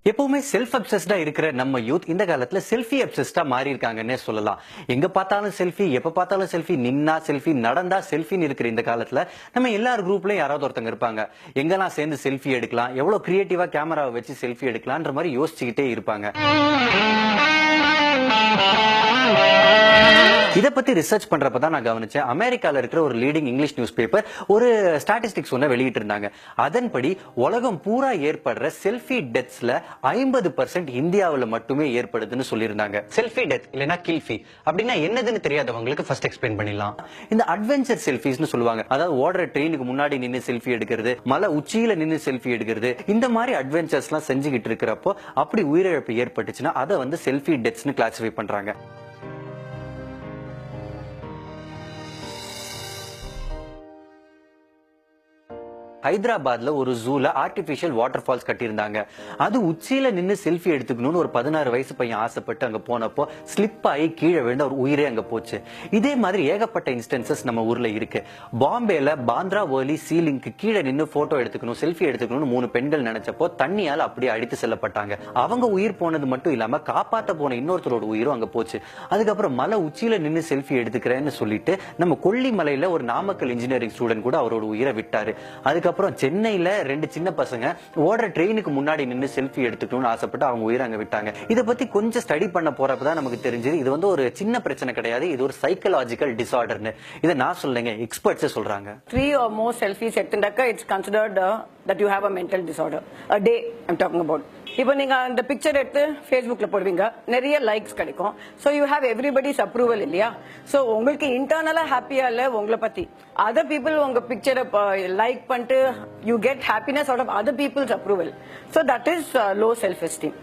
எப்பவுமே செல்ஃப் அப்சஸ்டா இருக்கிற நம்ம யூத் இந்த காலத்துல செல்ஃபி அப்சஸ்டா மாறி இருக்காங்கன்னே சொல்லலாம். எங்க பார்த்தாலும் செல்ஃபி, எப்ப பார்த்தாலும் செல்ஃபி, நின்னா செல்ஃபி, நடந்தா செல்ஃபின்னு இருக்கிற இந்த காலத்துல நம்ம எல்லார் குரூப்லயும் யாராவது ஒருத்தங்க இருப்பாங்க. எங்கெல்லாம் சேர்ந்து செல்ஃபி எடுக்கலாம், எவ்வளவு கிரியேட்டிவா கேமராவை வச்சு செல்ஃபி எடுக்கலாம்ன்ற மாதிரி யோசிச்சுக்கிட்டே இருப்பாங்க. இத பத்தி ரிசர்ச் பண்றப்ப தான் நான் கவனிச்சேன். அமெரிக்கால இருக்கிற ஒரு லீடிங் இங்கிலீஷ் நியூஸ் பேப்பர் ஒரு ஸ்டாட்டிஸ்டிக்ஸ் ஒண்ணு வெளியிட்டு இருந்தாங்க. அதன்படி உலகம் பூரா ஏற்படுற செல்ஃபி டெத்ஸ்ல 50% இந்தியாவுல மட்டுமே ஏற்படுதுன்னு சொல்லியிருந்தாங்க. செல்ஃபி டெத் இல்லனா கில்ஃபி அப்படின்னா என்னதுன்னு தெரியாதவங்களுக்கு ஃபர்ஸ்ட் எக்ஸ்பிளைன் பண்ணிடலாம். இந்த அட்வென்ச்சர் செல்ஃபிஸ்னு சொல்லுவாங்க. அதாவது ஓடுற ட்ரெயினுக்கு முன்னாடி நின்னு செல்ஃபி எடுக்கிறது, மலை உச்சியில நின்னு செல்ஃபி எடுக்கிறது, இந்த மாதிரி அட்வென்ச்சர்ஸ் எல்லாம் செஞ்சுக்கிட்டு இருக்கிறப்போ அப்படி உயிரிழப்பு ஏற்பட்டுச்சுன்னா அதை வந்து செல்ஃபி டெத்ஸ்னு கிளாசிஃபை பண்றாங்க. ஹைதராபாத்ல ஒரு ஜூல ஆர்டிபிஷியல் வாட்டர் ஃபால்ஸ் கட்டியிருந்தாங்க. அது உச்சியில நின்னு செல்ஃபி எடுத்துக்கணும்னு ஒரு 16 வயசு பையன் ஆசைப்பட்டு அங்க போனப்போ ஸ்லிப் ஆகி கீழே விழுந்து அவர் உயிரே அங்க போச்சு. இதே மாதிரி ஏகப்பட்ட இன்ஸ்டன்சஸ் நம்ம ஊர்ல இருக்கு. பாம்பேல பாந்திரா வர்லி சீலிங்க்கு கீழே நின்னு போட்டோ எடுத்துக்கணும், செல்ஃபி எடுத்துக்கணும்னு 3 பெண்கள் நினைச்சப்போ தண்ணியால அப்படியே அடித்து செல்லப்பட்டாங்க. அவங்க உயிர் போனது மட்டும் இல்லாம காப்பாத்த போன இன்னொருத்தரோட உயிரும் அங்க போச்சு. அதுக்கப்புறம் மலை உச்சியில நின்னு செல்ஃபி எடுத்துக்கிறேன்னு சொல்லிட்டு நம்ம கொல்லிமலையில ஒரு நாமக்கல் இன்ஜினியரிங் ஸ்டூடெண்ட் கூட அவரோட உயிரை விட்டாரு. அதுக்கப்புறம் சென்னையில 2 சின்ன பசங்க ஓடுற ட்ரெயினுக்கு முன்னாடி நின்னு செல்ஃபி எடுத்துக்கணும்னு ஆசைப்பட்டு அவங்க உயிரை அங்க விட்டாங்க. இத பத்தி கொஞ்சம் ஸ்டடி பண்ண போறப்பதான் நமக்கு தெரிஞ்சது இது வந்து ஒரு சின்ன பிரச்சனை கிடையாது, இது ஒரு சைக்காலஜிக்கல் டிசார்டர்னு. இத நான் சொல்லுங்க, எக்ஸ்பர்ட்ஸ் சொல்றாங்க. 3 or more selfies எடுத்துட்டாக்க it's considered that you have a mental disorder. A day I'm talking about. இப்போ நீங்க அந்த பிக்சர் எடுத்து Facebookல போடுவீங்க, நிறைய லைக்ஸ் கிடைக்கும். So you have everybody's approval இல்லையா? So உங்களுக்கு இன்டர்னலா ஹாப்பியா இல்ல உங்களை பத்தி, other people உங்க பிக்சரை லைக் பண்ணிட்டு you get happiness out of other people's approval. So that is low self-esteem.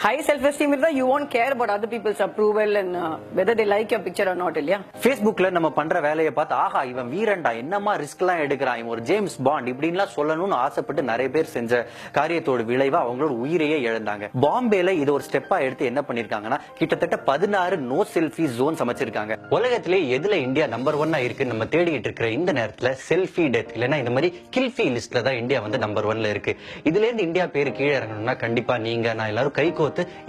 High self-esteem is that you won't care about other people's approval and whether they like your picture or not இல்லையா? Facebookல நம்ம பண்ற வேலையை பார்த்து ஆஹா இவன் வீரன்டா, என்னமா risk எல்லாம் எடுக்கிறான், இவன் ஒரு ஜேம்ஸ் பாண்ட் இப்படின்லாம் சொல்லணும்னு ஆசைப்பட்டு நிறைய பேர் செஞ்ச காரியத்தோட விளைவா அவங்களோட உயிரையே இழந்தாங்க. பாம்பேல இது ஒரு ஸ்டெப்பா எடுத்து என்ன பண்ணிருக்காங்கன்னா கிட்டத்தட்ட 16 நோ செல்ஃபி ஜோன் அமைச்சிருக்காங்க. உலகத்திலே எதுல இந்தியா நம்பர் 1 இருக்கு நம்ம தேடிட்டு இருக்கிற இந்த நேரத்துல செல்ஃபி டெத் இல்லனா இந்த மாதிரி கில்ஃபி லிஸ்ட்ல தான் இந்தியா வந்து நம்பர் 1 இருக்கு. இதுல இருந்து இந்தியா பேரு கீழே இறங்கணும்னா கண்டிப்பா நீங்க நான் எல்லாரும் கை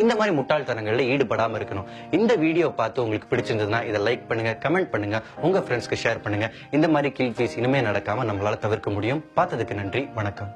இந்த மாதிரி முட்டாள்தனங்கள்ல ஈடுபடாம இருக்கணும். இந்த வீடியோ பார்த்து உங்களுக்கு பிடிச்சிருந்ததுன்னா இதை லைக் பண்ணுங்க, கமெண்ட் பண்ணுங்க, உங்க ஃப்ரெண்ட்ஸ்க்கு ஷேர் பண்ணுங்க. இந்த மாதிரி கில்ஃபீஸ் இனிமே நடக்காம நம்மளால தவிர்க்க முடியும். பார்த்ததுக்கு நன்றி, வணக்கம்.